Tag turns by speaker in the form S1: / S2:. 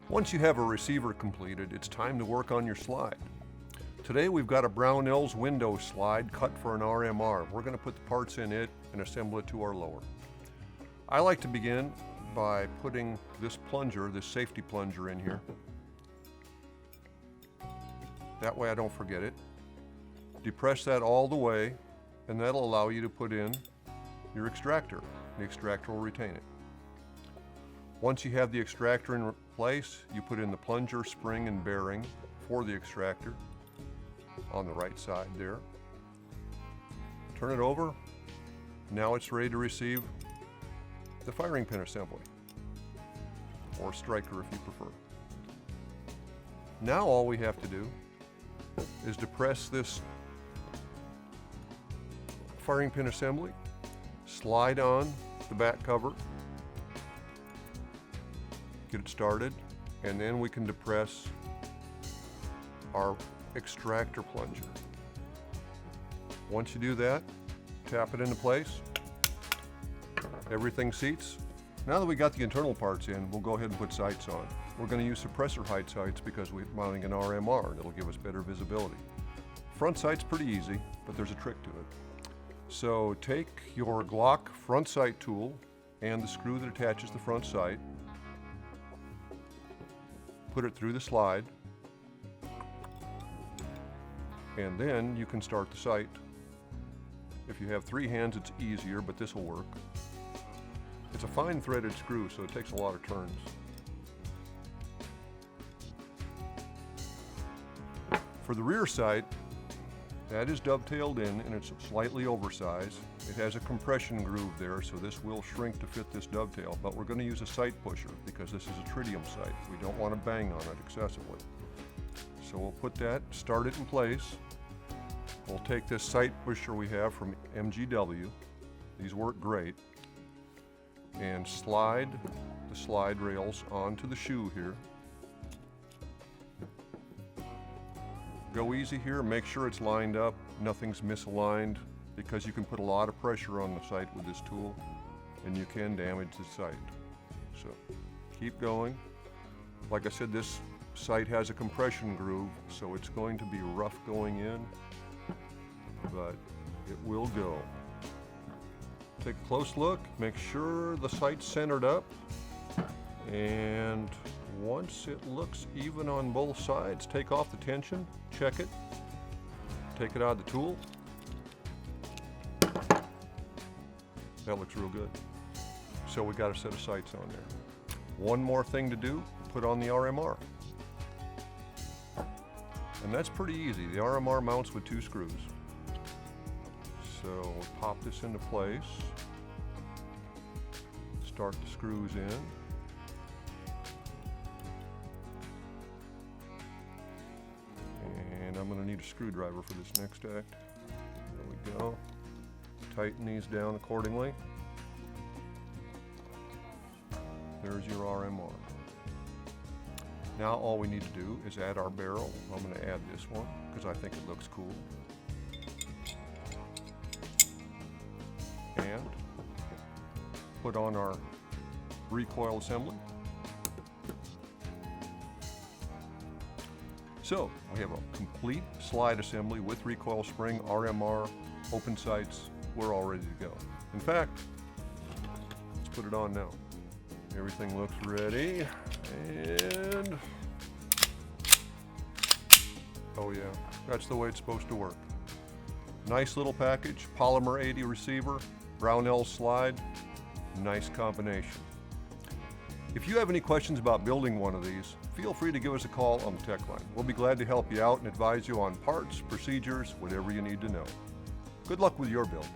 S1: Once you have a receiver completed, it's time to work on your slide. Today we've got a Brownell's window slide cut for an RMR. We're going to put the parts in it and assemble it to our lower. I like to begin by putting this plunger, this safety plunger in here. That way I don't forget it. Depress that all the way, and that'll allow you to put in your extractor. The extractor will retain it. Once you have the extractor in place, you put in the plunger, spring, and bearing for the extractor on the right side there. Turn it over. Now it's ready to receive the firing pin assembly, or striker if you prefer. Now all we have to do is depress this firing pin assembly, slide on the back cover, get it started, and then we can depress our extractor plunger. Once you do that, tap it into place. Everything seats. Now that we got the internal parts in, we'll go ahead and put sights on. We're going to use suppressor height sights because we're mounting an RMR and it'll give us better visibility. Front sight's pretty easy, but there's a trick to it. So take your Glock front sight tool and the screw that attaches the front sight, put it through the slide, and then you can start the sight. If you have 3 hands, it's easier, but this will work. It's a fine threaded screw, so it takes a lot of turns. For the rear sight, that is dovetailed in and it's slightly oversized. It has a compression groove there, so this will shrink to fit this dovetail, but we're going to use a sight pusher because this is a tritium sight. We don't want to bang on it excessively. So we'll put that, start it in place. We'll take this sight pusher we have from MGW. These work great. And slide the slide rails onto the shoe here. Go easy here, make sure it's lined up, nothing's misaligned, because you can put a lot of pressure on the sight with this tool and you can damage the sight. So keep going. Like I said, this sight has a compression groove, so it's going to be rough going in, but it will go. Take a close look, make sure the sight's centered up, and once it looks even on both sides, take off the tension, check it, take it out of the tool. That looks real good. So we got a set of sights on there. One more thing to do, put on the RMR. And that's pretty easy. The RMR mounts with 2 screws. So we'll pop this into place, start the screws in, and I'm going to need a screwdriver for this next act. There we go. Tighten these down accordingly. There's your RMR. Now all we need to do is add our barrel. I'm going to add this one because I think it looks cool. And put on our recoil assembly. So we have a complete slide assembly with recoil spring, RMR, open sights. We're all ready to go. In fact, let's put it on now. Everything looks ready, and oh yeah, that's the way it's supposed to work. Nice little package, Polymer80 receiver, Brownell's slide, nice combination. If you have any questions about building one of these, feel free to give us a call on the tech line. We'll be glad to help you out and advise you on parts, procedures, whatever you need to know. Good luck with your build.